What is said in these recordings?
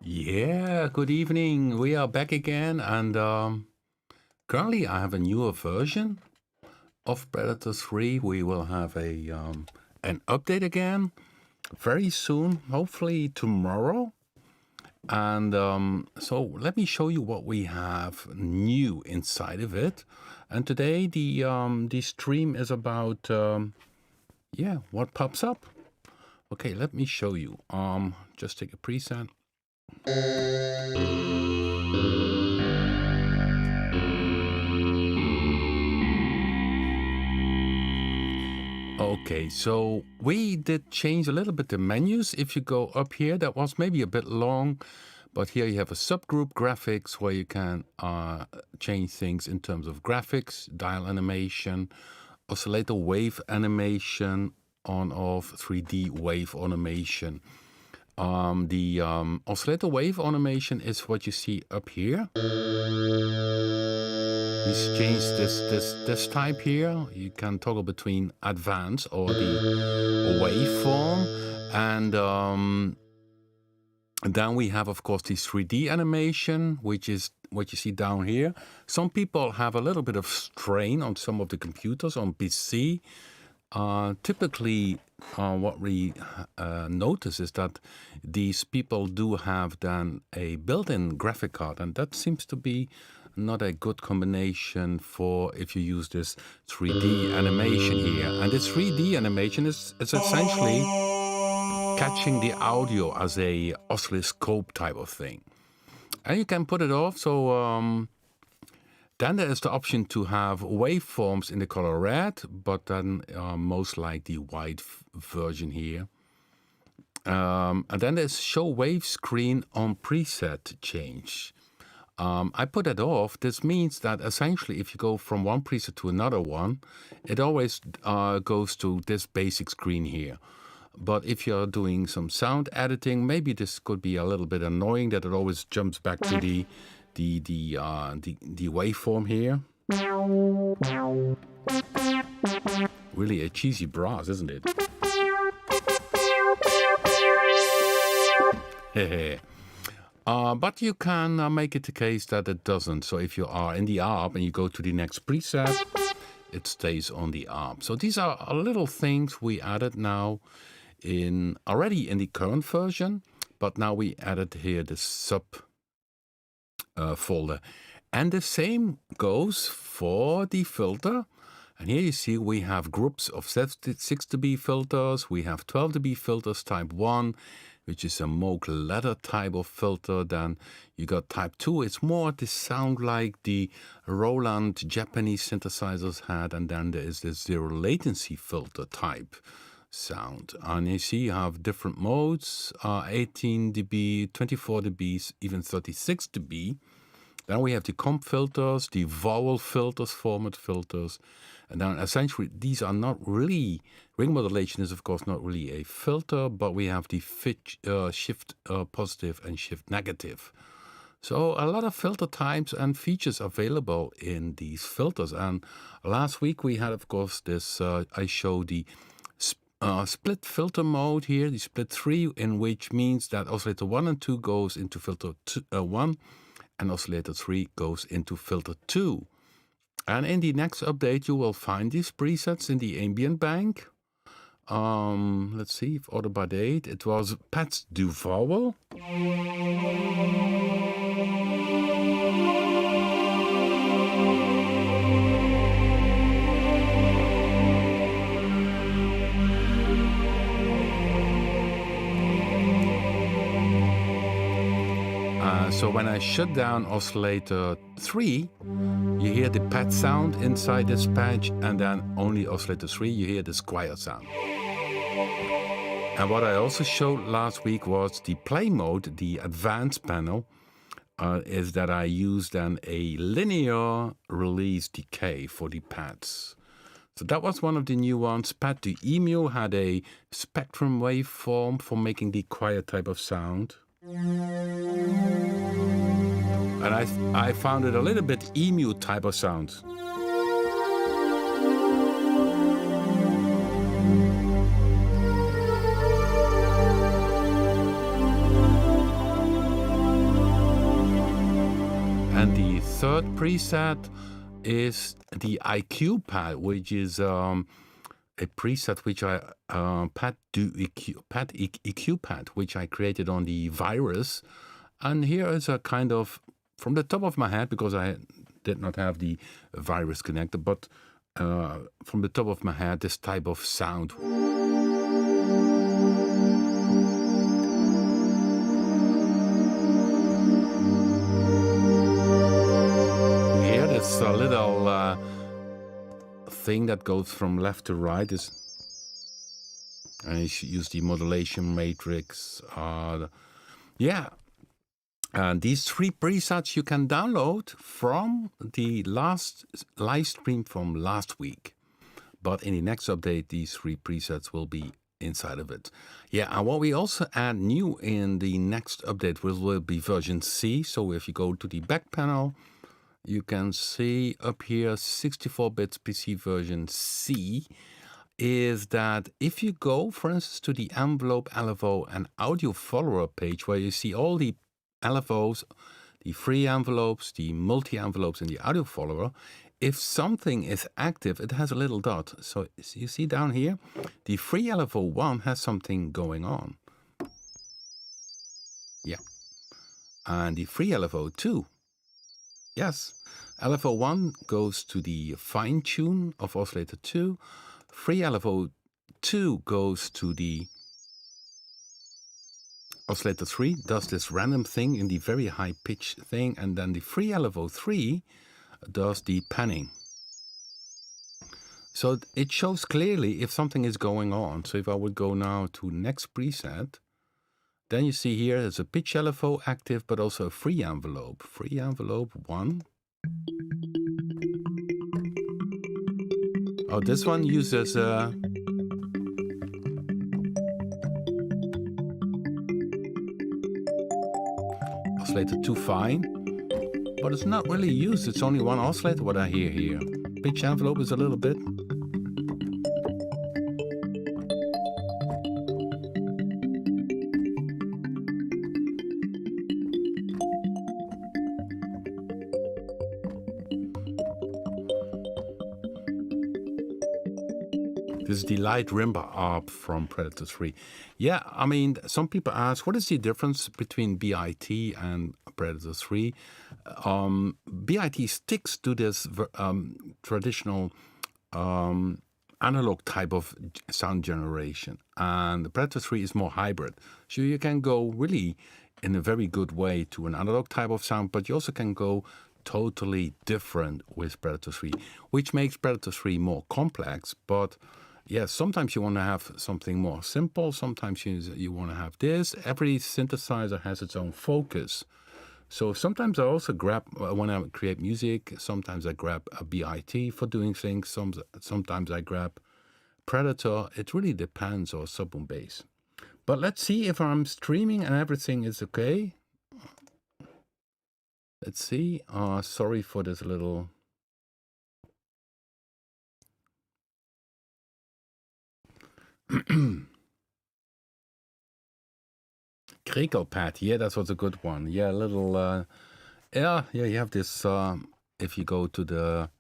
Yeah, good evening. We are back again, and currently I have a newer version of Predator 3. We will have an update again very soon, hopefully tomorrow. And so let me show you what we have new inside of it. And today the stream is about what pops up. Okay, let me show you. Just take a preset. Okay, so we did change a little bit the menus. If you go up here, that was maybe a bit long, but here you have a subgroup graphics where you can change things in terms of graphics, dial animation, oscillator wave animation, on off 3D wave animation. The oscillator wave animation is what you see up here. He's changed this type here. You can toggle between advanced or the waveform, and then we have, of course, the 3D animation, which is what you see down here. Some people have a little bit of strain on some of the computers on PC. Typically, what we notice is that these people do have then a built-in graphic card, and that seems to be not a good combination for if you use this 3D animation here. And this 3D animation is essentially catching the audio as a oscilloscope type of thing. And you can put it off, so then there is the option to have waveforms in the color red, but then most like the white version here. And then there's show wave screen on preset change. I put that off. This means that essentially if you go from one preset to another one, it always goes to this basic screen here. But if you're doing some sound editing, maybe this could be a little bit annoying that it always jumps back to the waveform here. Really a cheesy brass, isn't it? But you can make it the case that it doesn't. So if you are in the ARP and you go to the next preset, it stays on the ARP. So these are little things we added now already in the current version, but now we added here the sub folder. And the same goes for the filter. And here you see we have groups of 6 dB filters. We have 12 dB filters type 1, which is a Moog ladder type of filter. Then you got type 2. It's more the sound like the Roland Japanese synthesizers had. And then there is this zero latency filter type sound. And you see you have different modes, 18 dB, 24 dB, even 36 dB. Then we have the comp filters, the vowel filters, format filters. And then essentially these are not really, ring modulation is of course not really a filter, but we have the shift positive and shift negative. So a lot of filter types and features available in these filters. And last week we had of course this, I showed the split filter mode here, the split 3, in which means that oscillator 1 and 2 goes into filter 1 and oscillator 3 goes into filter 2. And in the next update you will find these presets in the ambient bank. Let's see, if ordered by date, it was Pat's du Vowel. So when I shut down oscillator 3, you hear the pad sound inside this patch, and then only oscillator 3, you hear this quiet sound. And what I also showed last week was the play mode, the advanced panel, is that I used then a linear release decay for the pads. So that was one of the new ones. Pad to Emu had a spectrum waveform for making the quiet type of sound. And I found it a little bit emu type of sound. And the third preset is the IQ pad, which is a preset which I pad EQ pad, which I created on the virus. And here is a kind of, from the top of my head, because I did not have the virus connected, but from the top of my head, this type of sound. Here, there's a little thing that goes from left to right. And you should use the modulation matrix. And these three presets you can download from the last live stream from last week. But in the next update, these three presets will be inside of it. Yeah, and what we also add new in the next update will be version C. So if you go to the back panel, you can see up here 64-bit PC version C is that if you go, for instance, to the envelope, LFO, and audio follower page where you see all the LFOs, the free envelopes, the multi-envelopes, and the audio follower, if something is active, it has a little dot. So you see down here, the free LFO 1 has something going on. Yeah. And the free LFO 2, yes. LFO 1 goes to the fine tune of oscillator 2. Free LFO 2 goes to the oscillator 3, does this random thing in the very high pitch thing, and then the free LFO 3 does the panning. So it shows clearly if something is going on. So if I would go now to next preset, then you see here there's a pitch LFO active, but also a free envelope. Free envelope 1. Oh, this one uses oscillator 2 fine, but it's not really used. It's only one oscillator what I hear here. Pitch envelope is a little bit. This is the light rimba arp from Predator 3. Yeah, I mean, some people ask, what is the difference between BIT and Predator 3? BIT sticks to this traditional analog type of sound generation, and the Predator 3 is more hybrid. So you can go really in a very good way to an analog type of sound, but you also can go totally different with Predator 3, which makes Predator 3 more complex, but yes, sometimes you want to have something more simple. Sometimes you want to have this. Every synthesizer has its own focus. So sometimes I also grab, when I create music, sometimes I grab a BIT for doing things. Sometimes I grab Predator. It really depends, or sub-boom bass. But let's see if I'm streaming and everything is okay. Let's see. Sorry for this little... Crinkle pad, yeah, that was a good one. Yeah, a little, yeah, you have this, if you go to the,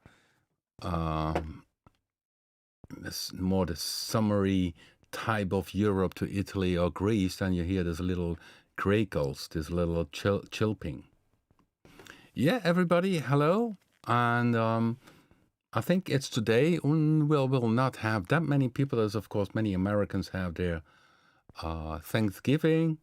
more the summery type of Europe to Italy or Greece, then you hear this little crinkles, this little chilping. Yeah, everybody, hello, and I think it's today. We'll not have that many people, as of course many Americans have their Thanksgiving,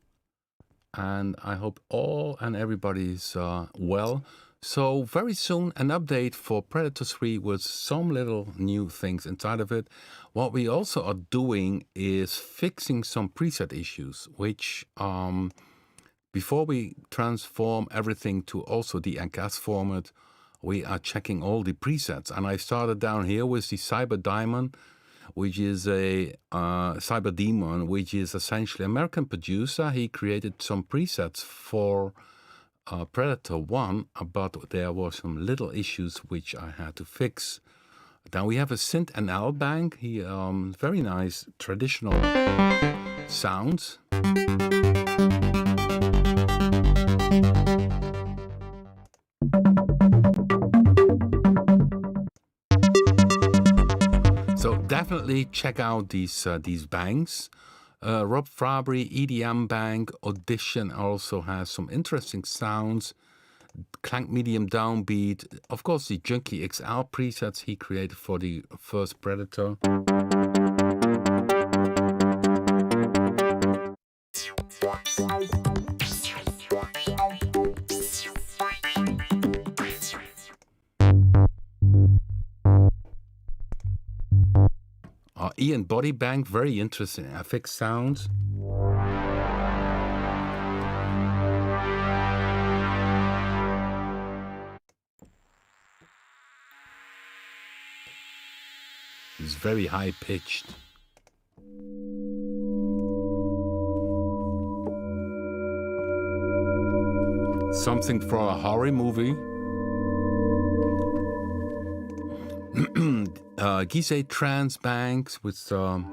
and I hope all and everybody's well. So very soon an update for Predator 3 with some little new things inside of it. What we also are doing is fixing some preset issues, which before we transform everything to also the NCAS format, we are checking all the presets. And I started down here with the Cyber Diamond, which is a Cyber Demon, which is essentially an American producer. He created some presets for Predator 1, but there were some little issues which I had to fix. Then we have a Synth NL bank. He very nice traditional sounds. definitely check out these banks. Rob Fabry, EDM Bank, Audition also has some interesting sounds. Clank medium downbeat. Of course, the Junkie XL presets he created for the first Predator. Ian Body Bank, very interesting FX sounds. It's very high pitched. Something for a horror movie. Gizeh Trans Banks with So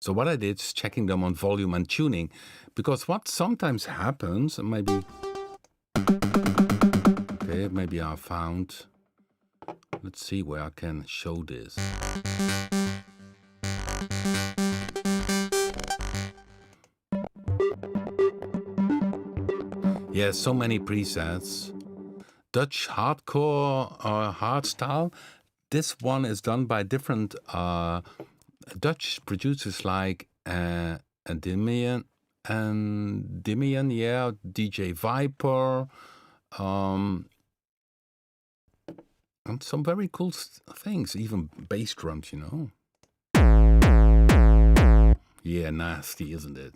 what I did is checking them on volume and tuning, because what sometimes happens, maybe I found, let's see where I can show this. Yeah, so many presets. Dutch hardcore hardstyle. This one is done by different Dutch producers like Dimian, yeah, DJ Viper, and some very cool things, even bass drums, you know. Yeah, nasty, isn't it?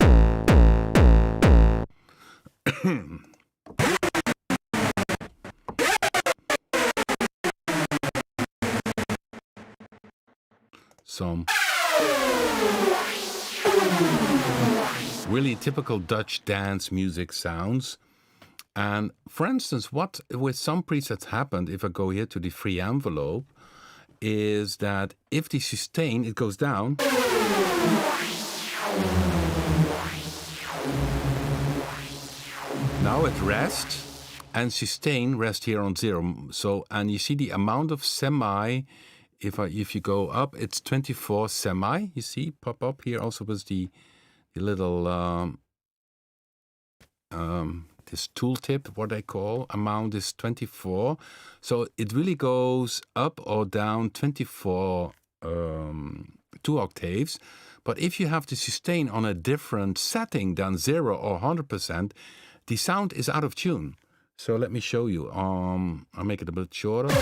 Some really typical Dutch dance music sounds. And for instance, what with some presets happened, if I go here to the free envelope, is that if the sustain, it goes down. Now it rests, and sustain rest here on 0. So, and you see the amount of semi, if you go up, it's 24 semi, you see, pop up here also with the little, this tooltip, what I call, amount is 24. So it really goes up or down 24, 2 octaves. But if you have the sustain on a different setting than 0 or 100%, the sound is out of tune. So let me show you. I'll make it a bit shorter.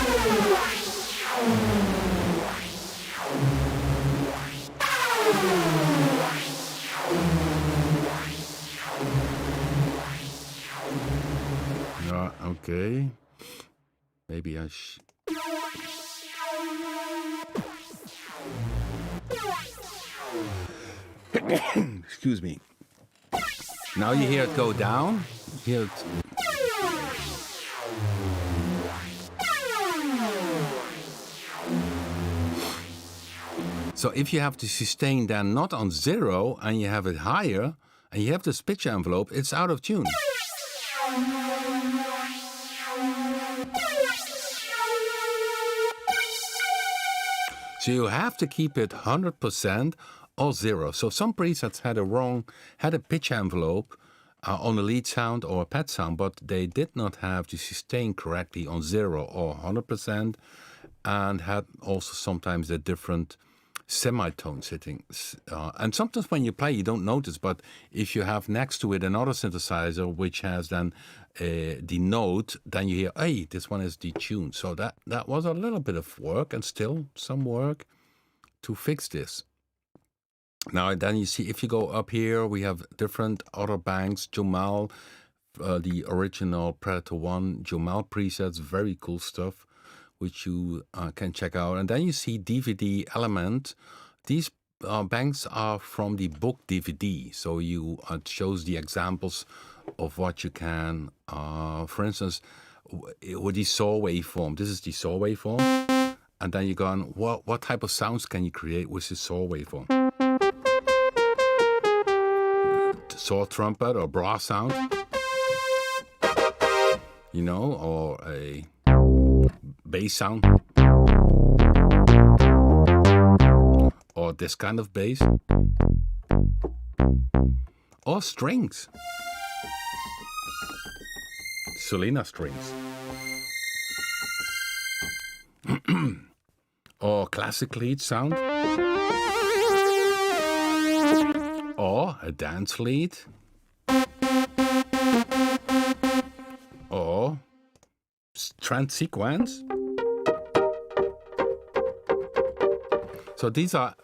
Yeah, okay. Maybe I excuse me. Now you hear it go down. Hear it. So if you have the sustain then not on 0 and you have it higher and you have this pitch envelope, it's out of tune. So you have to keep it 100% or 0. So some presets had a pitch envelope on a lead sound or a pad sound, but they did not have the sustain correctly on 0 or 100%, and had also sometimes a different semitone settings. And sometimes when you play, you don't notice, but if you have next to it another synthesizer which has then the note, then you hear, hey, this one is detuned. So that was a little bit of work, and still some work to fix this. Now, then you see, if you go up here, we have different other banks. Jamal, the original Predator 1 Jamal presets, very cool stuff, which you can check out. And then you see DVD Element. These banks are from the book DVD. So you it shows the examples of what you can, for instance, with the saw waveform. This is the saw waveform. And then you go on, what type of sounds can you create with the saw waveform? Saw trumpet or brass sound, you know, or a bass sound, or this kind of bass, or strings, Selena strings, or classic lead sound, or a dance lead, or trance sequence. So these are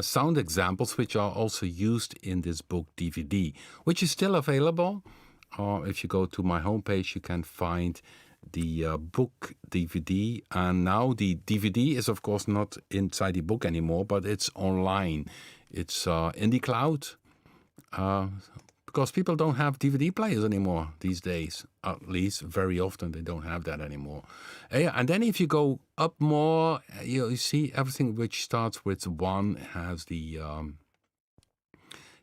sound examples which are also used in this book DVD, which is still available. If you go to my homepage, you can find the book DVD. And now the DVD is, of course, not inside the book anymore, but it's online. It's in the cloud. Because people don't have DVD players anymore these days. At least very often they don't have that anymore. And then if you go up more, you see everything which starts with 1 has the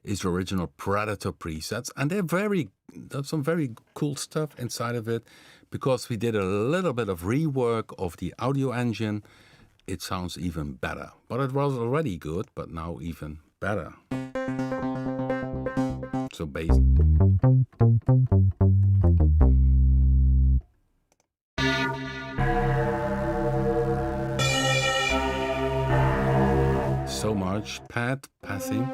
is original Predator presets, and there's some very cool stuff inside of it. Because we did a little bit of rework of the audio engine, it sounds even better. But it was already good, but now even better. So bass. So much passing.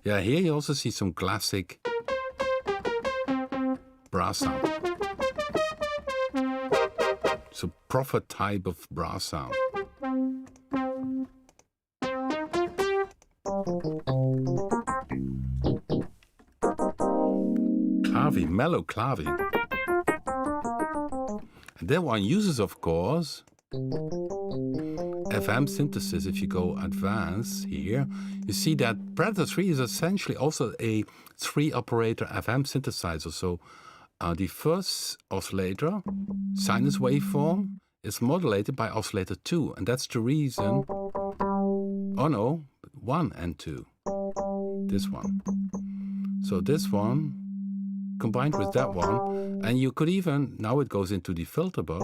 Yeah, here you also see some classic brass sound. So proper type of brass sound. Clavi, mellow clavi. And that one uses, of course, FM synthesis. If you go advanced here, you see that Predator 3 is essentially also a 3-operator FM synthesizer. So the first oscillator, sinus waveform, is modulated by oscillator 2. And that's the reason, 1 and 2. This one. So this one combined with that one, and you could even, now it goes into the filter box.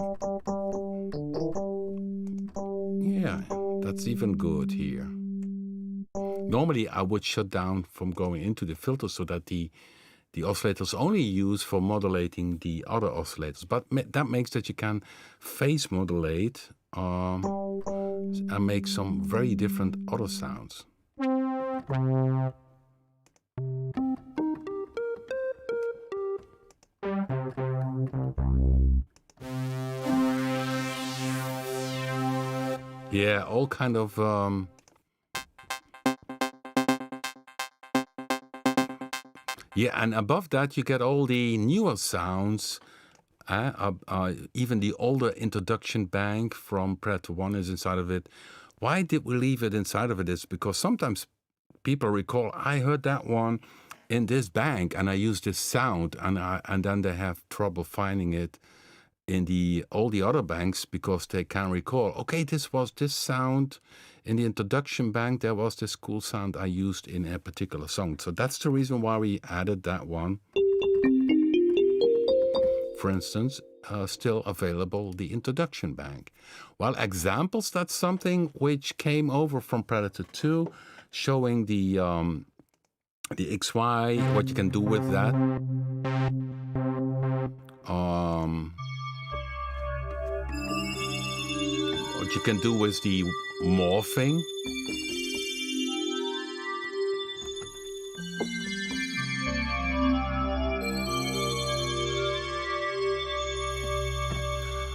Yeah, that's even good here. Normally I would shut down from going into the filter so that the oscillators only used for modulating the other oscillators, but that makes that you can phase modulate and make some very different other sounds. Yeah, all kind of yeah, and above that you get all the newer sounds. Even the older introduction bank from Predator 1 is inside of it. Why did we leave it inside of it is because sometimes people recall, I heard that one in this bank and I used this sound, and then they have trouble finding it in all the other banks because they can recall, okay, this was this sound in the introduction bank, there was this cool sound I used in a particular song. So that's the reason why we added that one. For instance, still available, the introduction bank. Well, examples, that's something which came over from Predator 2, showing the XY, what you can do with that. What you can do with the morphing.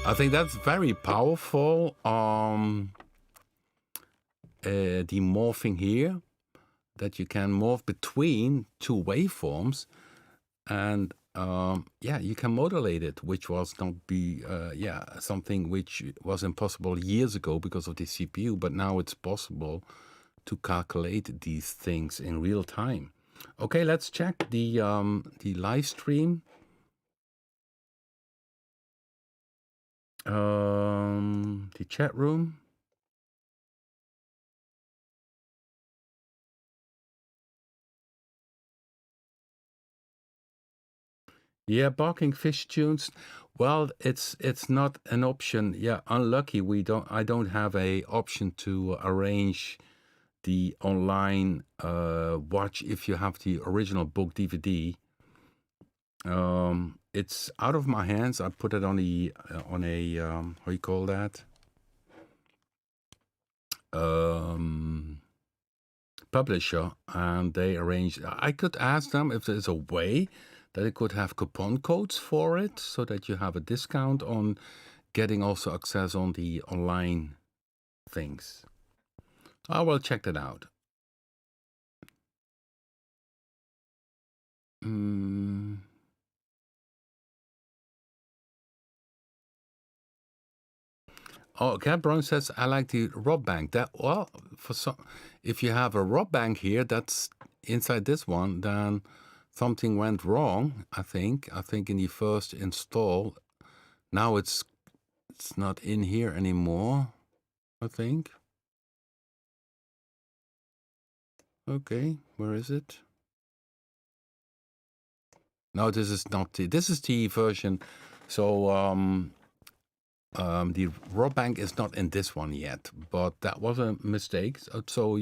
I think that's very powerful. The morphing here, that you can morph between 2 waveforms, and you can modulate it, which was not something which was impossible years ago because of the CPU, but now it's possible to calculate these things in real time. Okay, let's check the live stream. The chat room. Yeah, barking fish tunes. Well, it's not an option. Yeah, unlucky. I don't have a option to arrange the online watch if you have the original book DVD. It's out of my hands. I put it on a how you call that? Publisher, and they arranged. I could ask them if there's a way that I could have coupon codes for it, so that you have a discount on getting also access on the online things. I will check that out. Oh, Cat Brown says I like the rob bank. That well, for some, if you have a rob bank here, that's inside this one, then something went wrong. I think. I think in the first install, now it's not in here anymore. I think. Okay, where is it? No, this is not the. This is the version. So the raw bank is not in this one yet, but that was a mistake. So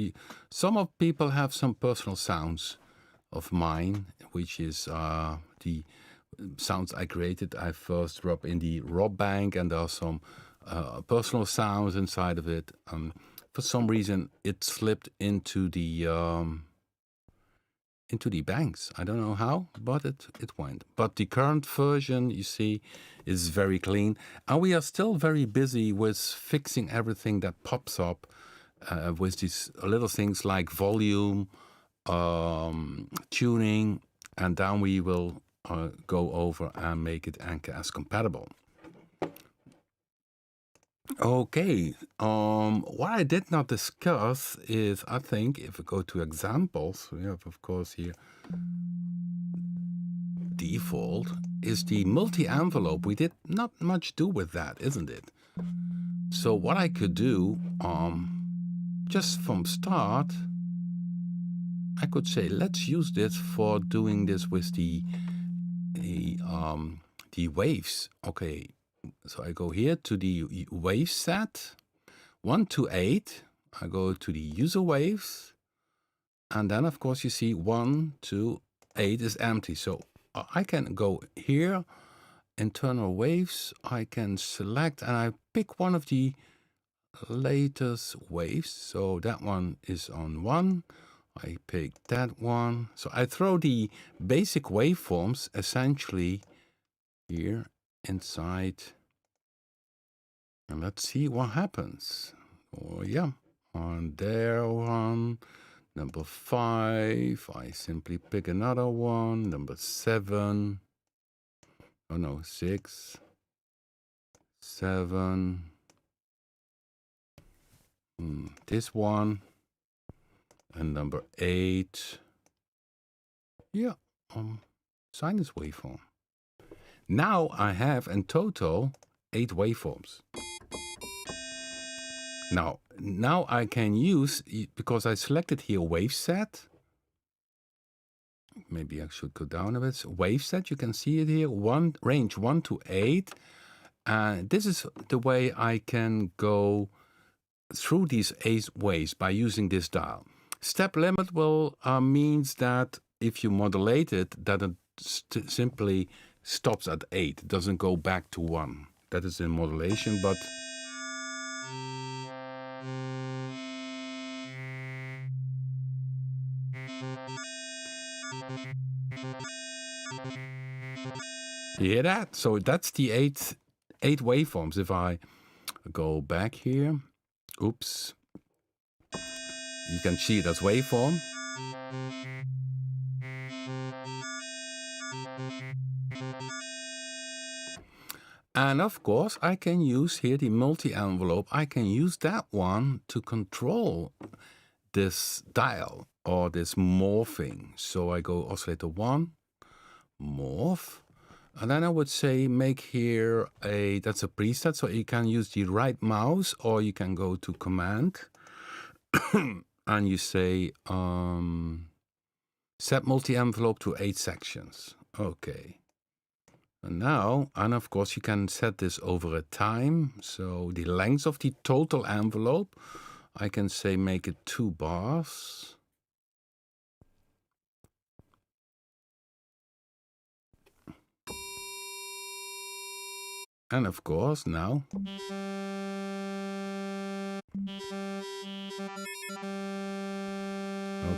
some of people have some personal sounds of mine, which is the sounds I created. I first drop in the raw bank, and there are some personal sounds inside of it. For some reason, it slipped into the banks. I don't know how, but it went. But the current version, you see, is very clean. And we are still very busy with fixing everything that pops up with these little things like volume, tuning, and then we will go over and make it Anchor-as compatible. Okay, what I did not discuss is, I think, if we go to examples, we have, of course, here default is the multi-envelope. We did not much do with that, isn't it? So what I could do, just from start, I could say, let's use this for doing this with the waves. Okay, so I go here to the wave set, 1 to 8. I go to the user waves, and then of course you see 1 to 8 is empty. So I can go here, internal waves. I can select, and I pick one of the latest waves. So that one is on 1. I pick that one. So I throw the basic waveforms essentially here inside, and let's see what happens. Oh yeah, on there one. Number 5, I simply pick another one. Number 7. Oh no, 6, 7. This one. And number 8. Yeah, sinus waveform. Now I have in total 8 waveforms. Now I can use, because I selected here wave set. Maybe I should go down a bit. So wave set, you can see it here, range 1 to 8. And this is the way I can go through these 8 waves by using this dial. Step limit will means that if you modulate it, that it simply stops at 8. It doesn't go back to 1. That is in modulation, but you hear that? So that's the 8 waveforms. If I go back here, oops, you can see it as waveform. And of course, I can use here the multi-envelope. I can use that one to control this dial or this morphing. So I go oscillator 1, morph. And then I would say make here that's a preset. So you can use the right mouse, or you can go to command and you say set multi-envelope to 8 sections. Okay. Now, and of course you can set this over a time. So the length of the total envelope, I can say make it 2 bars. And of course now,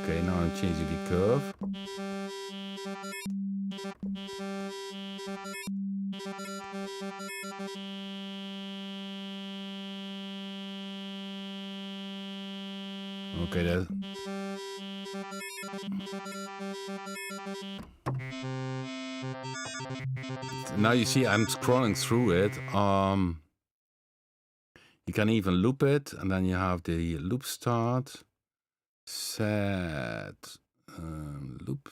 okay, now I'm changing the curve. Okay, that. Now you see I'm scrolling through it. You can even loop it, and then you have the loop start, set loop,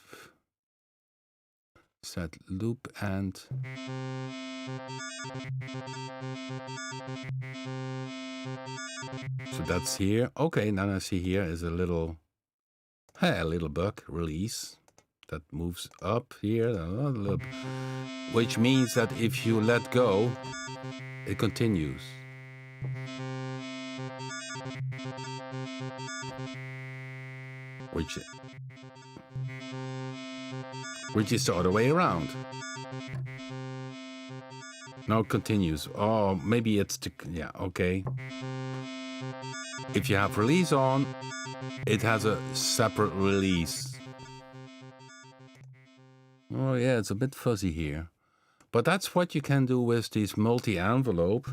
set loop, and so that's here. Okay, now I see here is a little bug release that moves up here, which means that if you let go, it continues. Which is the other way around. Now it continues. Oh, maybe it's yeah, okay. If you have release on, it has a separate release. Oh yeah, it's a bit fuzzy here. But that's what you can do with this multi-envelope.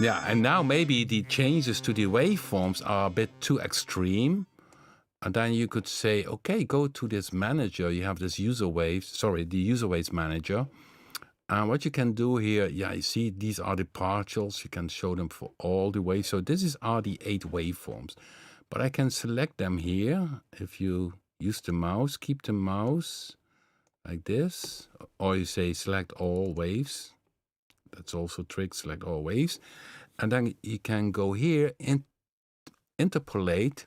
Yeah, and now maybe the changes to the waveforms are a bit too extreme. And then you could say, okay, go to this manager. You have this user waves, the user waves manager. And what you can do here, yeah, you see these are the partials. You can show them for all the waves. So this are the 8 waveforms. But I can select them here. If you use the mouse, keep the mouse like this. Or you say select all waves. That's also a trick, select all waves. And then you can go here and interpolate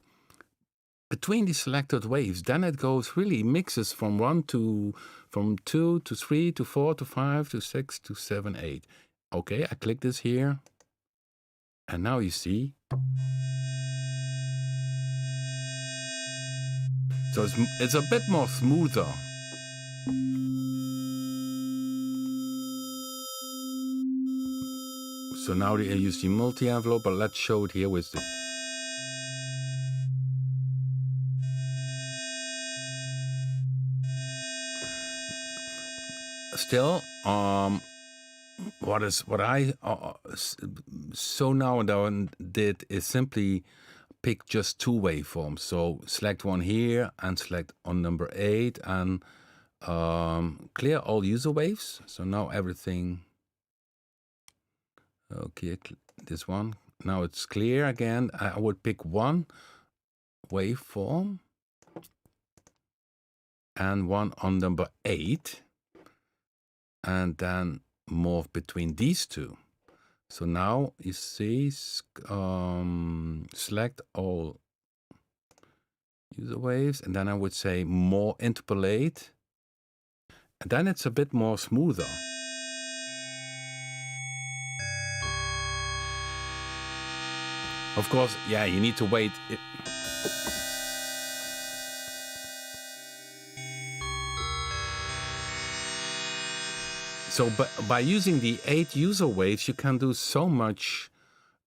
between the selected waves. Then it goes really mixes from 2 to 3 to 4 to 5 to 6 to 7, 8. Okay, I click this here. And now you see. So it's a bit more smoother. So now I use the multi-envelope, but let's show it here with the. Still, what I so now and then did is simply pick just 2 waveforms. So select one here and select on number 8 and clear all user waves. So now everything. Okay, this one. Now it's clear again. I would pick one waveform and one on number 8. And then morph between these 2. So now you see, select all user waves, and then I would say more interpolate, and then it's a bit more smoother. Of course, yeah, you need to wait. So by using the 8 user waves, you can do so much.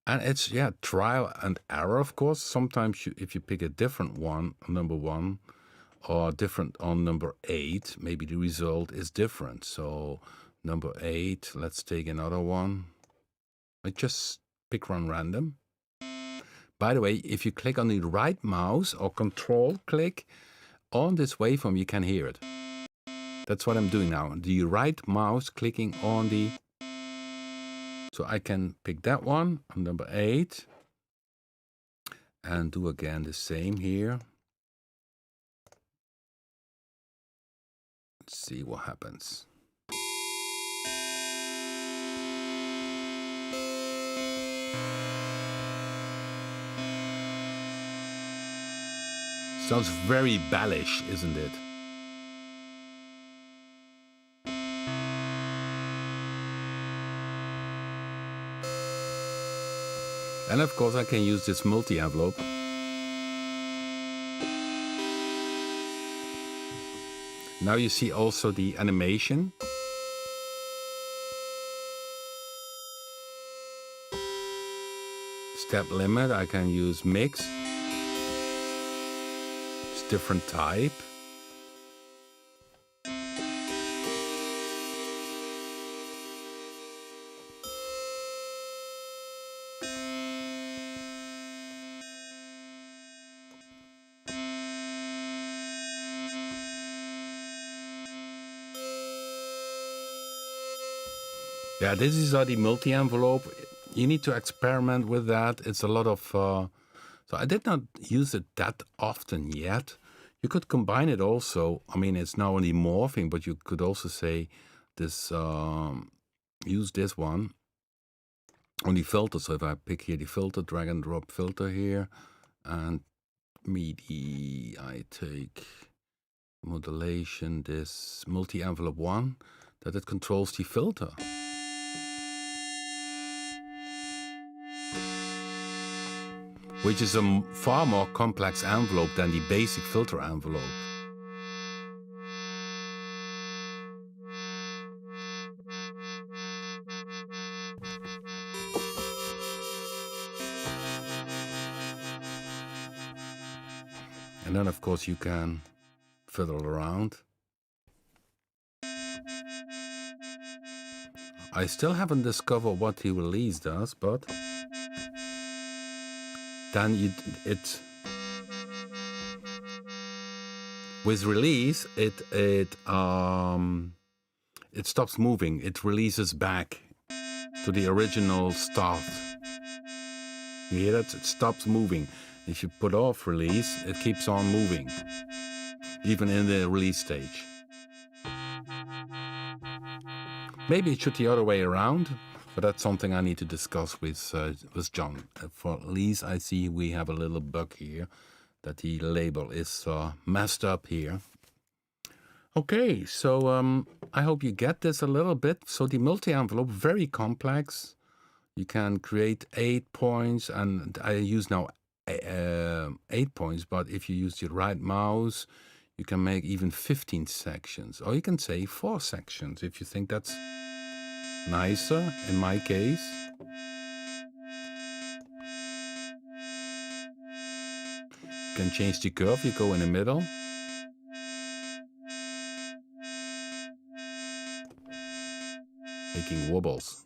And it's, yeah, trial and error, of course. Sometimes if you pick a different one, number 1, or different on number 8, maybe the result is different. So number 8, let's take another one. I just pick one random. By the way, if you click on the right mouse or control click on this waveform, you can hear it. That's what I'm doing now. The right mouse clicking on the. So I can pick that one on number 8 and do again the same here. Let's see what happens. Sounds very bellish, isn't it? And of course I can use this multi-envelope. Now you see also the animation. Step limit, I can use mix. It's different type. Yeah, this is the multi-envelope. You need to experiment with that. It's a lot of... so I did not use it that often yet. You could combine it also. I mean, it's now only morphing, but you could also say this... use this one on the filter. So if I pick here the filter, drag and drop filter here, and I take modulation, this multi-envelope one, that it controls the filter. Which is a far more complex envelope than the basic filter envelope. And then of course you can fiddle around. I still haven't discovered what the release does, but then with release it stops moving. It releases back to the original start. You hear that? It stops moving. If you put off release, it keeps on moving, even in the release stage. Maybe it should the other way around, but that's something I need to discuss with John. For release, I see we have a little bug here, that the label is messed up here. Okay, so I hope you get this a little bit. So the multi-envelope, very complex. You can create 8 points, and I use now 8 points, but if you use your right mouse, you can make even 15 sections, or you can say 4 sections if you think that's nicer, in my case. You can change the curve, you go in the middle. Making wobbles.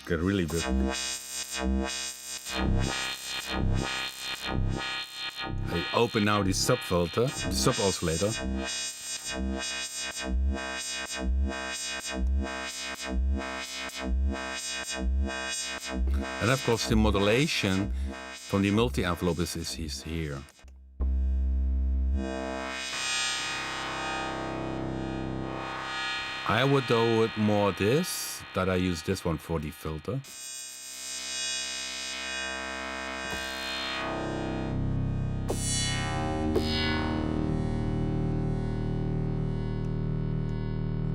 Get really good. I open now the sub-filter, the sub-oscillator. And of course the modulation from the multi-envelope is here. I would do it more this, that I use this one for the filter.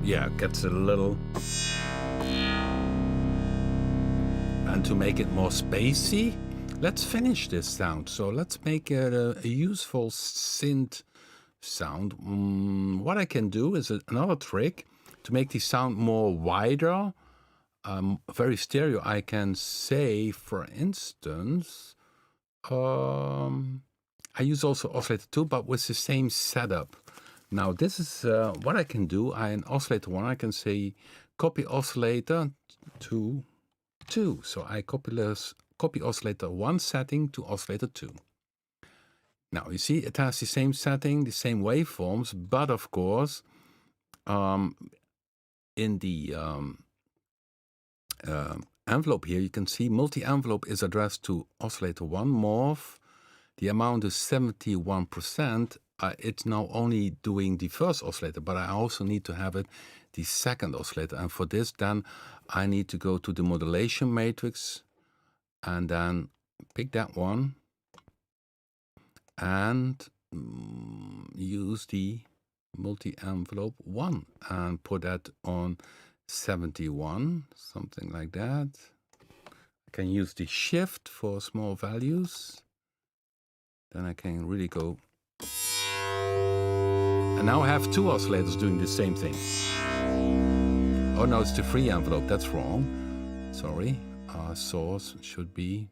Yeah, it gets a little... And to make it more spacey, let's finish this sound. So let's make it a useful synth sound. What I can do is another trick to make the sound more wider, very stereo. I can say, for instance, I use also oscillator 2, but with the same setup. Now this is what I can do. In oscillator 1, I can say copy oscillator to 2. So I copy oscillator 1 setting to oscillator 2. Now you see it has the same setting, the same waveforms, but of course in the envelope here you can see multi-envelope is addressed to oscillator 1 morph. the amount is 71%. It's now only doing the first oscillator, but I also need to have it the second oscillator. And for this, then I need to go to the modulation matrix and then pick that one and use the multi-envelope 1 and put that on 71, something like that. I can use the shift for small values. Then I can really go. And now I have two oscillators doing the same thing. Oh no, it's the free envelope. That's wrong. Sorry. Our source should be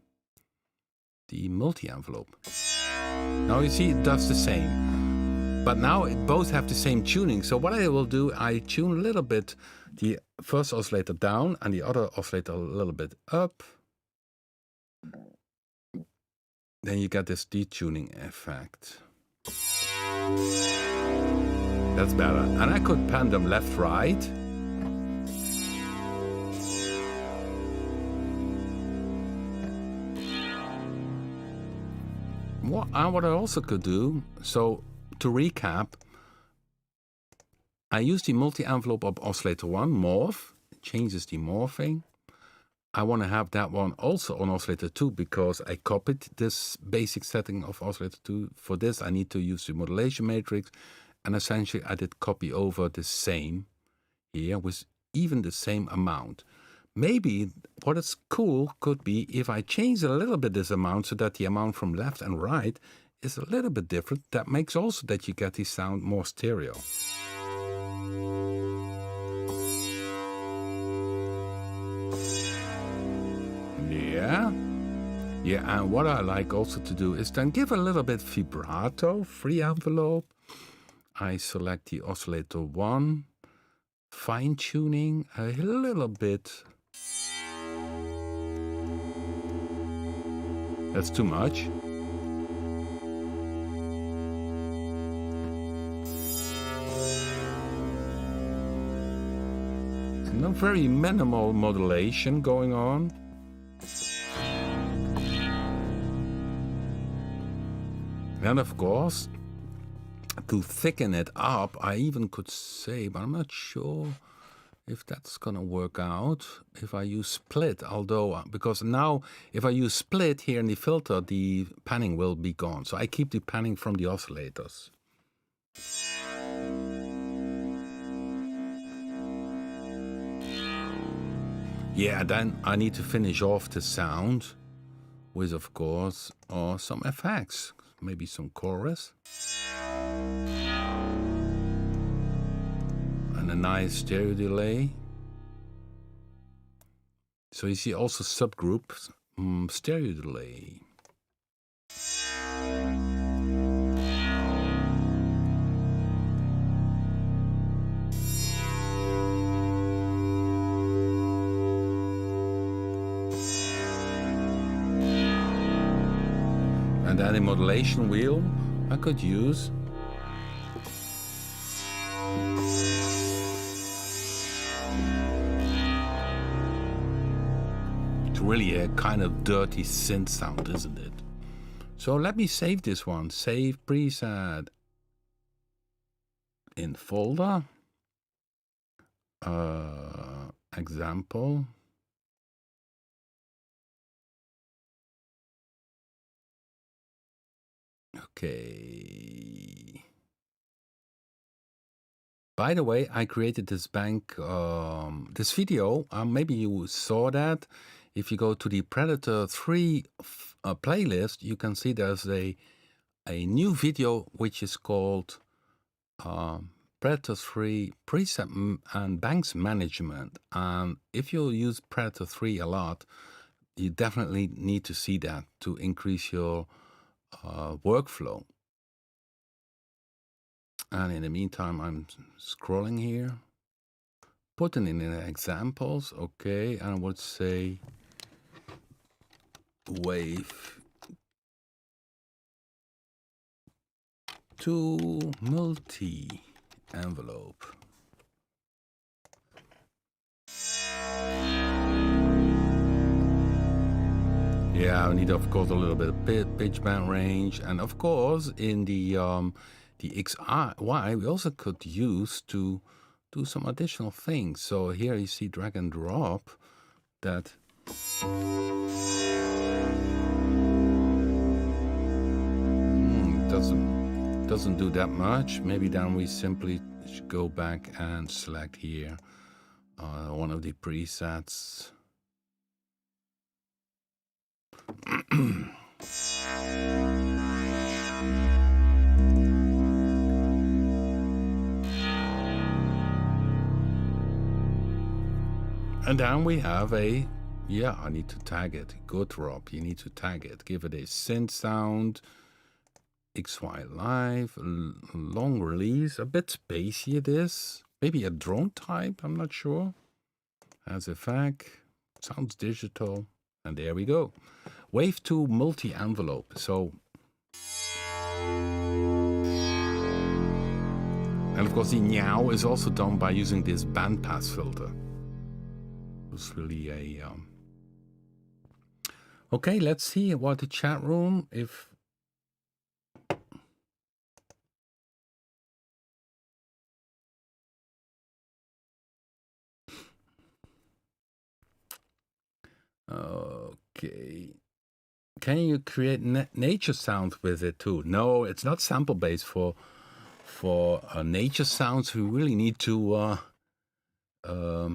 the multi-envelope. Now you see it does the same. But now it both have the same tuning. So what I will do, I tune a little bit the first oscillator down and the other oscillator a little bit up. Then you get this detuning effect. That's better. And I could pan them left, right. What I also could do, so to recap, I use the multi-envelope of oscillator 1, morph, it changes the morphing. I want to have that one also on oscillator 2 because I copied this basic setting of oscillator 2. For this, I need to use the modulation matrix, and essentially I did copy over the same here with even the same amount. Maybe what is cool could be if I change a little bit this amount so that the amount from left and right is a little bit different. That makes also that you get the sound more stereo. Yeah, and what I like also to do is then give a little bit vibrato, free envelope. I select the oscillator 1, fine tuning a little bit. That's too much. No, very minimal modulation going on. And of course, to thicken it up, I even could say, but I'm not sure if that's gonna work out if I use split, although, because now if I use split here in the filter, the panning will be gone. So I keep the panning from the oscillators. Yeah, then I need to finish off the sound with, of course, some effects, maybe some chorus. And a nice stereo delay. So you see also subgroups, stereo delay. And then the modulation wheel I could use. It's really a kind of dirty synth sound, isn't it? So let me save this one. Save preset in folder. Example. Okay. By the way, I created this bank, this video. Maybe you saw that. If you go to the Predator 3 playlist, you can see there's a new video which is called Predator 3 Preset and Banks Management. And if you use Predator 3 a lot, you definitely need to see that to increase your workflow. And in the meantime, I'm scrolling here, putting in examples. Okay, and I would say wave to multi-envelope. Yeah, we need of course a little bit of pitch band range, and of course in the XY we also could use to do some additional things. So here you see drag and drop that. Doesn't do that much. Maybe then we simply should go back and select here one of the presets. And then we have I need to tag it. Good, Rob, you need to tag it. Give it a synth sound. XY Live, long release, a bit spacey it is. Maybe a drone type, I'm not sure. Has effect, sounds digital, and there we go. Wave 2 multi-envelope, so. And of course the meow is also done by using this bandpass filter. It's really a... Okay, let's see what the chat room, if... Okay. Can you create nature sounds with it too? No, it's not sample based for nature sounds. We really need to how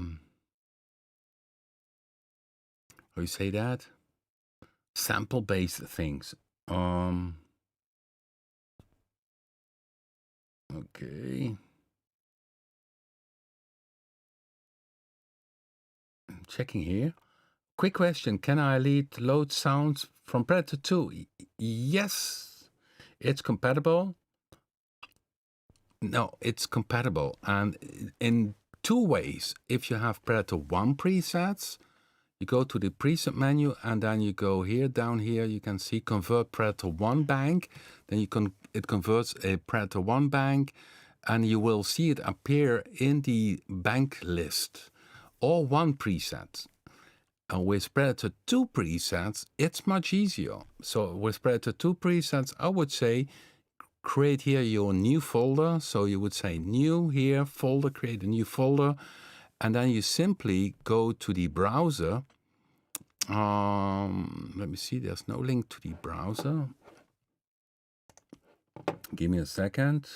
you say that? Sample based things. Okay. I'm checking here. Quick question, can I load sounds from Predator 2? Yes, it's compatible. No, it's compatible. And in two ways. If you have Predator 1 presets, you go to the preset menu and then you go here, down here, you can see convert Predator 1 bank. Then it converts a Predator 1 bank and you will see it appear in the bank list or one preset. With Predator 2 presets, it's much easier. So with Predator 2 presets, I would say create here your new folder. So you would say new here, folder, create a new folder. And then you simply go to the browser. Let me see, there's no link to the browser. Give me a second.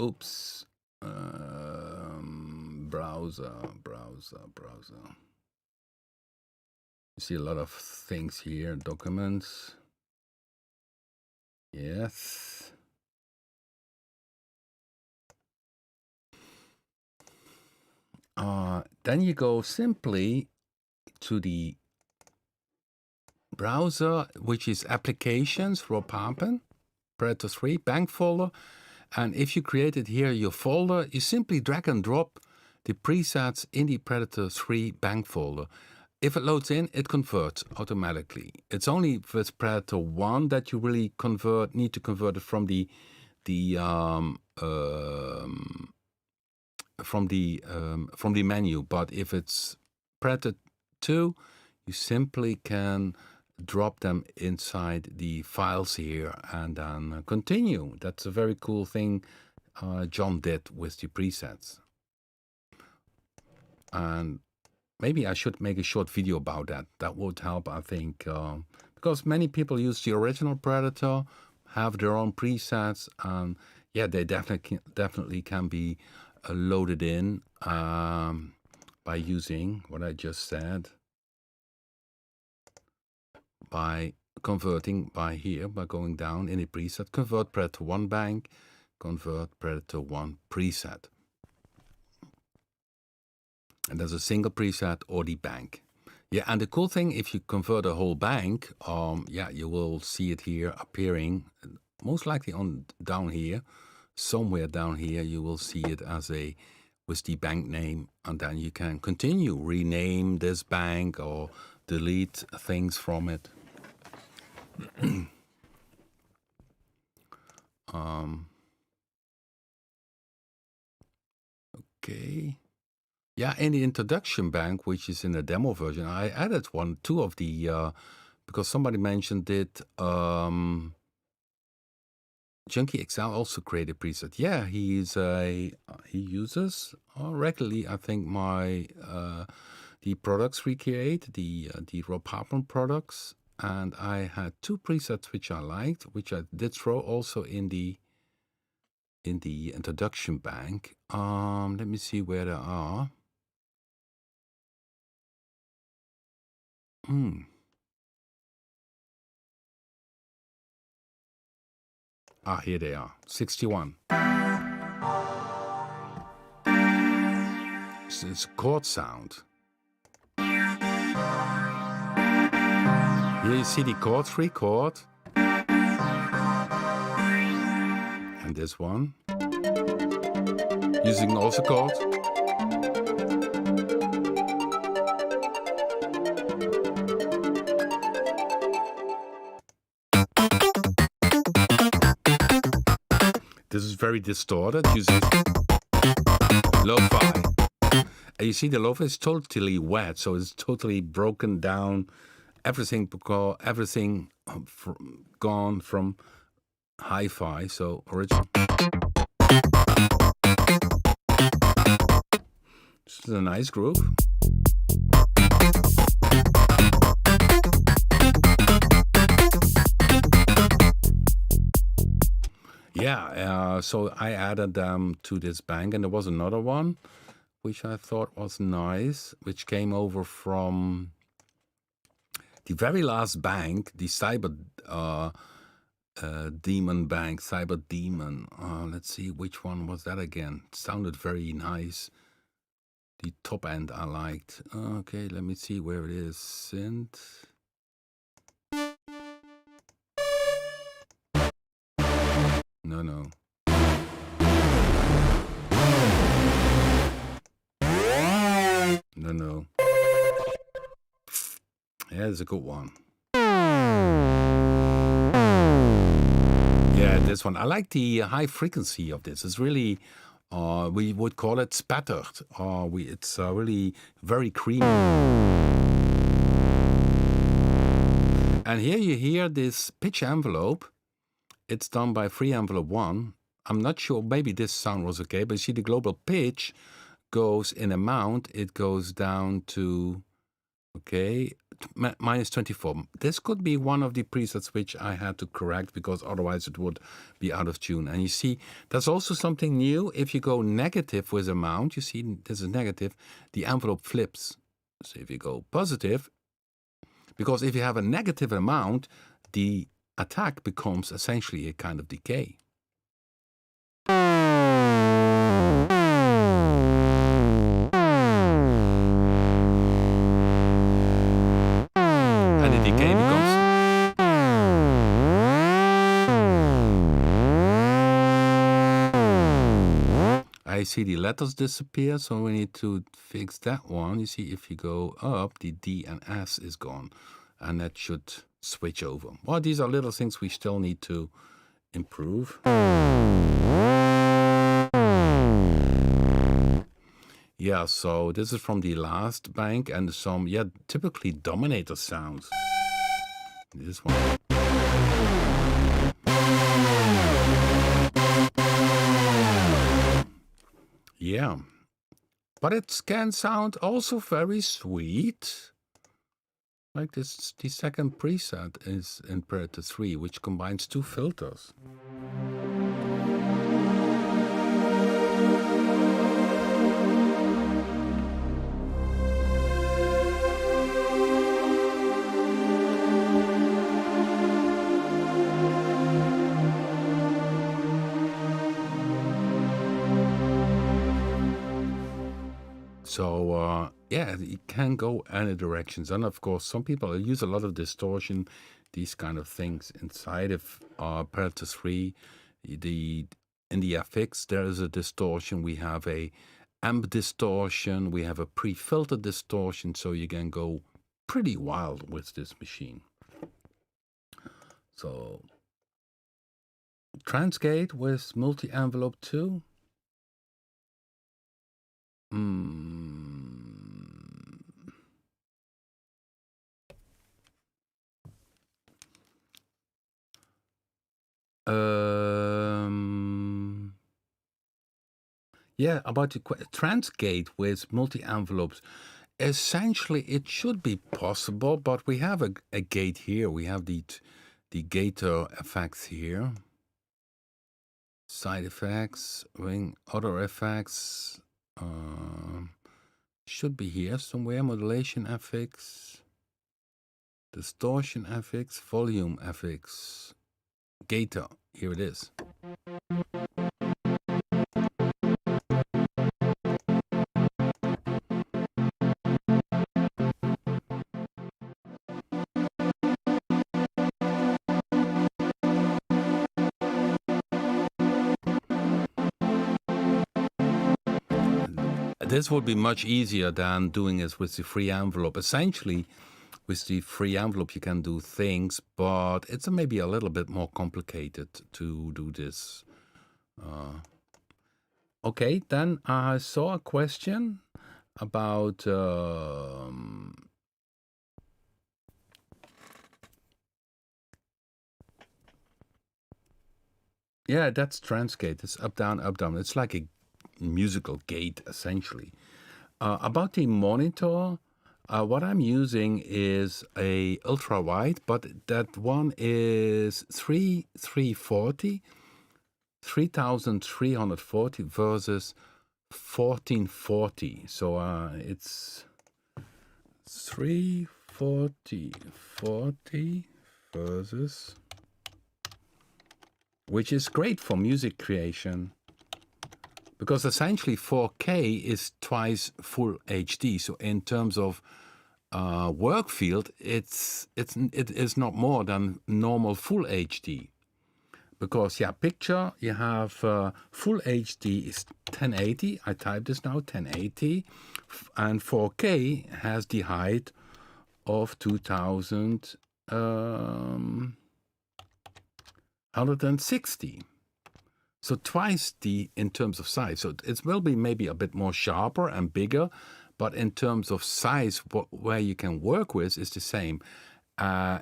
Oops. Browser. You see a lot of things here, documents. Yes. Then you go simply to the browser, which is applications for Papen, Predator 3 bank folder. And if you created here your folder, you simply drag and drop the presets in the Predator 3 bank folder. If it loads in, it converts automatically. It's only with Predator 1 that you really need to convert it from the menu. But if it's Predator 2, you simply can drop them inside the files here and then continue. That's a very cool thing John did with the presets. And maybe I should make a short video about that. That would help, I think, because many people use the original Predator, have their own presets, and yeah, they definitely can be loaded in by using what I just said, by converting by going down in a preset, convert Predator 1 bank, convert Predator 1 preset. And there's a single preset or the bank. Yeah, and the cool thing, if you convert a whole bank, you will see it here appearing, most likely down here, somewhere down here, you will see it with the bank name, and then you can continue, rename this bank or delete things from it. Okay. Yeah, in the introduction bank, which is in the demo version, I added two of the, because somebody mentioned it, Junkie XL also created preset. Yeah, he uses regularly, I think, my the products we create, the raw Papen products, and I had two presets which I liked, which I did throw also in the introduction bank. Let me see where they are. Here they are. 61. It's a chord sound. Here you see the chord, free chord. And this one. Using also chord. This is very distorted, using lo-fi. And you see the lo-fi is totally wet, so it's totally broken down. Everything gone from hi-fi, so original. This is a nice groove. Yeah, so I added them to this bank, and there was another one which I thought was nice, which came over from the very last bank, the Cyber Demon Bank, Cyber Demon. Let's see, which one was that again? It sounded very nice. The top end I liked. Okay, let me see where it is. Synth. No. No. Yeah, it's a good one. Yeah, this one. I like the high frequency of this. It's really, we would call it spattered. It's really very creamy. And here you hear this pitch envelope. It's done by Free Envelope 1. I'm not sure, maybe this sound was okay, but you see the global pitch goes in amount, it goes down to, okay, minus 24. This could be one of the presets which I had to correct because otherwise it would be out of tune. And you see, that's also something new. If you go negative with amount, you see this is negative, the envelope flips. So if you go positive, because if you have a negative amount, the attack becomes essentially a kind of decay. And the decay becomes... I see the letters disappear, so we need to fix that one. You see, if you go up, the D and S is gone, and that should switch over. Well, these are little things we still need to improve. Yeah, so this is from the last bank, and some, typically dominator sounds. This one. Yeah, but it can sound also very sweet. Like this, the second preset is in Predator 3, which combines two filters. So, it can go any directions. And of course, some people use a lot of distortion, these kind of things inside of Predator 3. In the FX, there is a distortion. We have a amp distortion. We have a pre-filter distortion. So you can go pretty wild with this machine. So, Transgate with multi-envelope 2. Yeah, about the transgate with multi-envelopes. Essentially, it should be possible, but we have a gate here. We have the gator effects here. Side effects, ring, other effects. Should be here somewhere. Modulation effects, distortion effects, volume effects. Gator, here it is. This would be much easier than doing it with the free envelope. Essentially, with the free envelope, you can do things, but it's maybe a little bit more complicated to do this. Okay, then I saw a question about yeah, that's transgate. It's up, down, up, down. It's like a musical gate, essentially. About the monitor, what I'm using is a ultra wide, but that one is 3340 versus 1440. So it's 340 versus, which is great for music creation, because essentially 4K is twice full HD. So in terms of work field, it is not more than normal full HD. Because picture, you have full HD is 1080. I type this now, 1080, and 4K has the height of 2160. So twice in terms of size. So it will be maybe a bit more sharper and bigger, but in terms of size, where you can work with is the same.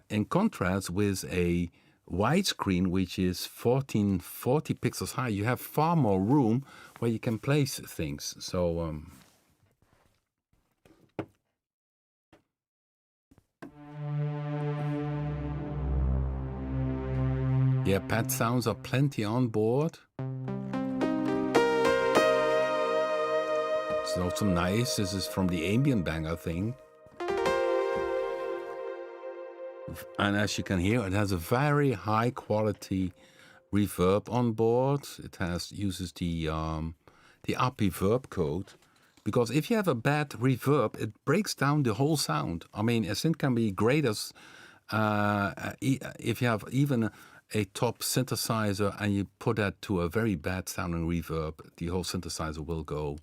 In contrast with a widescreen, which is 1440 pixels high, you have far more room where you can place things. So yeah, pad sounds are plenty on board. It's also nice. This is from the ambient bang, I think. And as you can hear, it has a very high quality reverb on board. It uses the API verb code, because if you have a bad reverb, it breaks down the whole sound. I mean, a synth can be great as if you have even a top synthesizer and you put that to a very bad sounding reverb, the whole synthesizer will go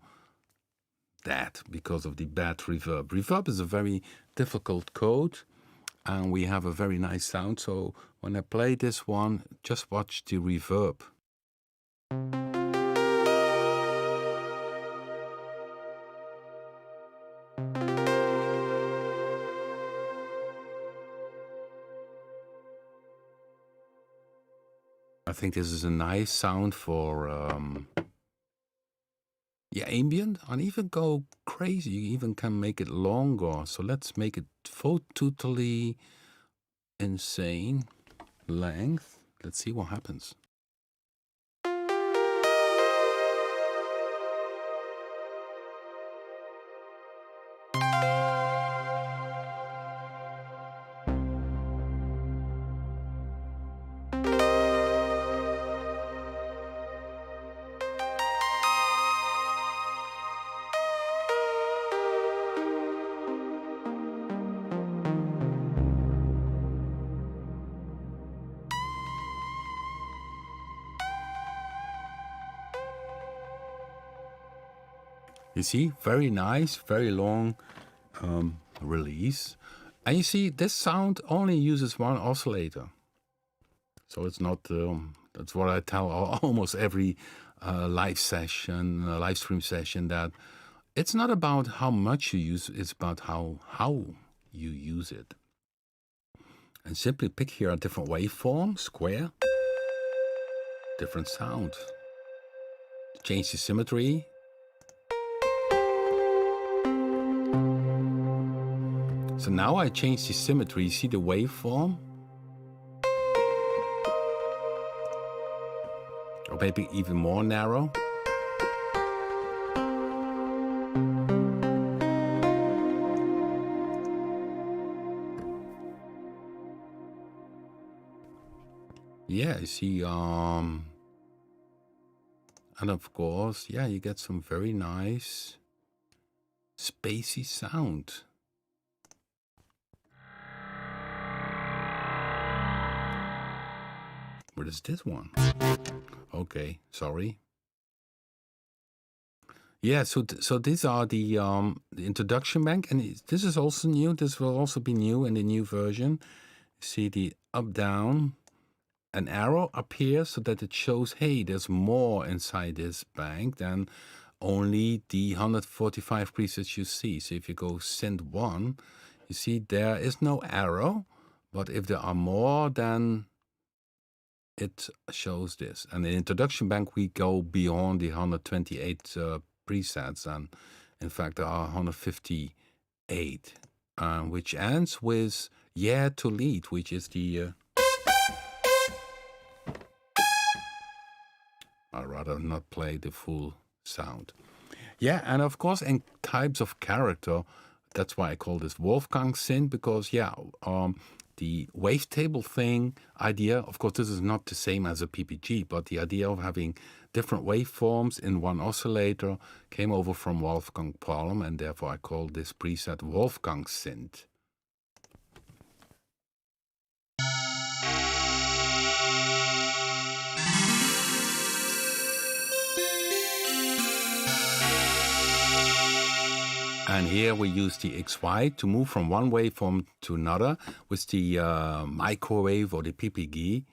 dead because of the bad reverb. Reverb is a very difficult code, and we have a very nice sound. So when I play this one, just watch the reverb. I think this is a nice sound for ambient, and even go crazy. You even can make it longer. So let's make it totally insane length. Let's see what happens. You see, very nice, very long release. And you see, this sound only uses one oscillator. So it's not, that's what I tell almost every live stream session, that it's not about how much you use, it's about how you use it. And simply pick here a different waveform, square, different sound. Change the symmetry, So now I change the symmetry. You see the waveform? Or maybe even more narrow. Yeah, you see, and of course, yeah, you get some very nice spacey sound. What is this one? Okay, sorry. Yeah, so these are the introduction bank, and this is also new. This will also be new in the new version. You see the up down. An arrow appears so that it shows, hey, there's more inside this bank than only the 145 presets you see. So if you go send one, you see there is no arrow, but if there are more, then it shows this. And in introduction bank, we go beyond the 128 presets, and in fact, there are 158, which ends with Yeah to Lead, which is the... I'd rather not play the full sound. Yeah, and of course, in types of character, that's why I call this Wolfgang synth, because, yeah, the wavetable thing idea, of course, this is not the same as a PPG, but the idea of having different waveforms in one oscillator came over from Wolfgang Papen, and therefore I call this preset Wolfgang synth. And here we use the XY to move from one waveform to another. With the microwave or the PPG,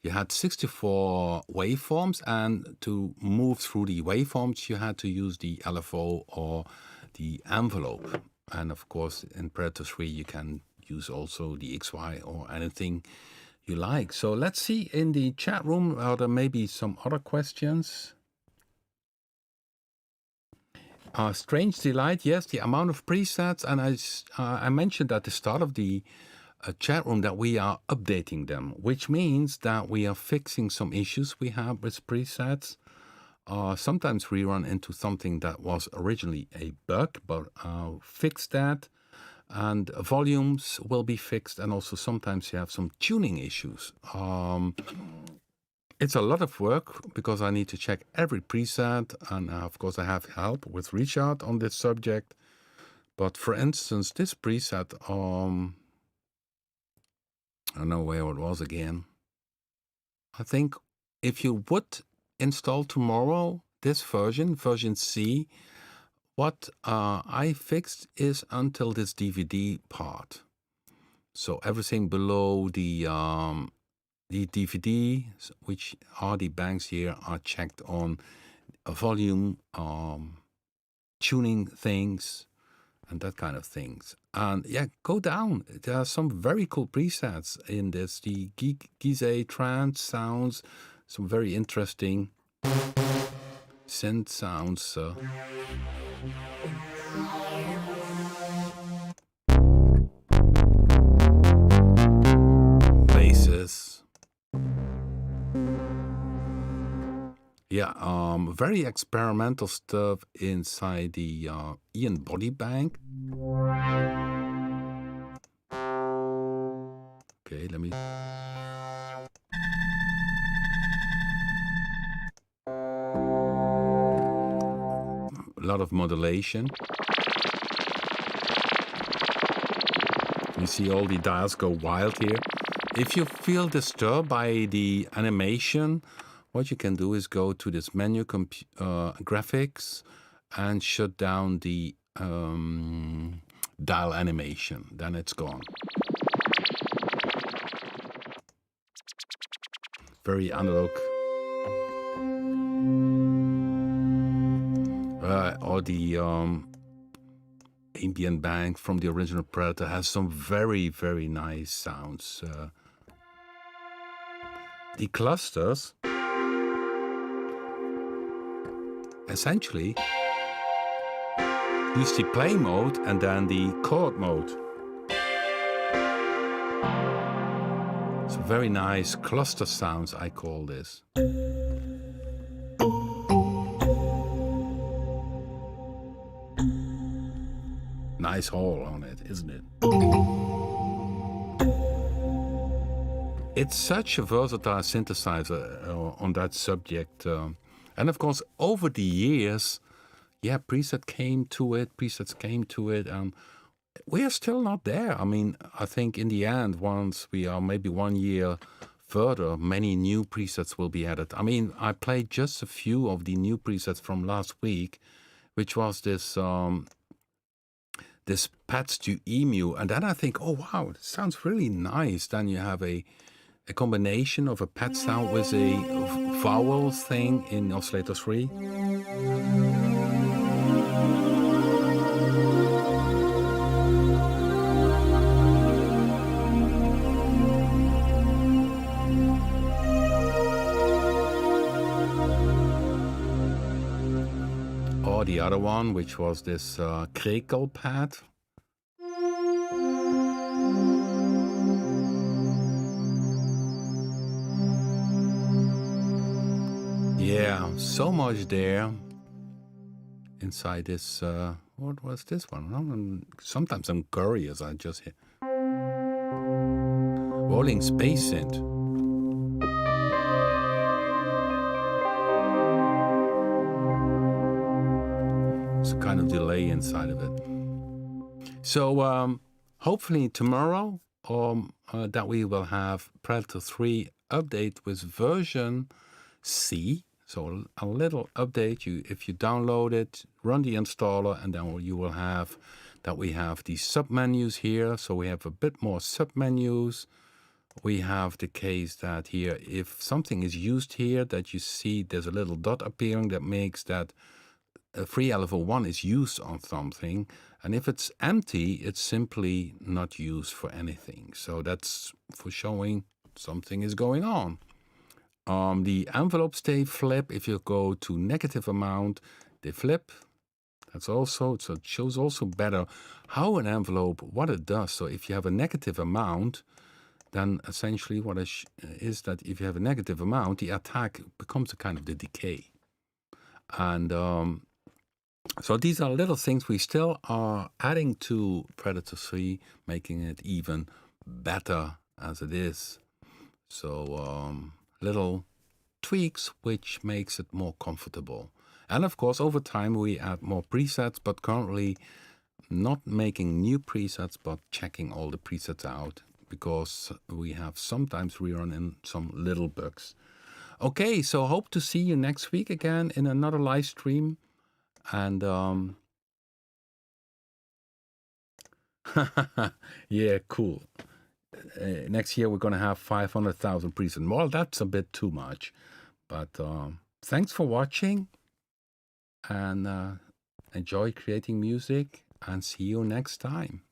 you had 64 waveforms, and to move through the waveforms, you had to use the LFO or the envelope. And of course, in Predator 3, you can use also the XY or anything you like. So let's see in the chat room, are there maybe some other questions? Strange Delight, yes, the amount of presets, and I mentioned at the start of the chat room that we are updating them, which means that we are fixing some issues we have with presets. Sometimes we run into something that was originally a bug, but fix that, and volumes will be fixed, and also sometimes you have some tuning issues. It's a lot of work because I need to check every preset, and of course I have help with Richard on this subject. But for instance, this preset, I don't know where it was again. I think if you would install tomorrow this version C, what I fixed is until this DVD part. So everything below the DVD, which are the banks here, are checked on a volume, tuning things, and that kind of things. And yeah, go down. There are some very cool presets in this. The Gizeh trance sounds, some very interesting synth sounds. Basses. Yeah, very experimental stuff inside the Ian Body Bank. Okay, let me... A lot of modulation. You see all the dials go wild here. If you feel disturbed by the animation, what you can do is go to this menu, graphics, and shut down the dial animation. Then it's gone. Very analog. Or the ambient bank from the original Predator has some very, very nice sounds. The clusters essentially use the play mode and then the chord mode. very nice cluster sounds, I call this. Nice haul on it, isn't it? It's such a versatile synthesizer on that subject. And of course, over the years, presets came to it. We are still not there. I mean, I think in the end, once we are maybe 1 year further, many new presets will be added. I mean, I played just a few of the new presets from last week, which was this Pats to Emu. And then I think, oh, wow, it sounds really nice. Then you have a combination of a pad sound with a vowel thing in oscillator 3. Or the other one, which was this Krekel pad. Yeah, so much there inside this. What was this one? Sometimes I'm curious. I just hit rolling space synth. It's a kind of delay inside of it. So hopefully tomorrow that we will have Predator 3 update with version C. So a little update. If you download it, run the installer, and then you will have that we have the submenus here. So we have a bit more submenus. We have the case that here, if something is used here, that you see there's a little dot appearing that makes that a free level 1 is used on something. And if it's empty, it's simply not used for anything. So that's for showing something is going on. The envelopes, they flip. If you go to negative amount, they flip. That's also, so it shows also better how an envelope, what it does. So if you have a negative amount, then essentially what is that if you have a negative amount, the attack becomes a kind of the decay. And so these are little things we still are adding to Predator 3, making it even better as it is. So little tweaks which makes it more comfortable. And of course, over time we add more presets, but currently not making new presets, but checking all the presets out, because we have sometimes rerun in some little bugs. Okay, so hope to see you next week again in another live stream. And yeah, cool. Next year we're going to have 500,000 presets. Well, that's a bit too much. But thanks for watching, and enjoy creating music, and see you next time.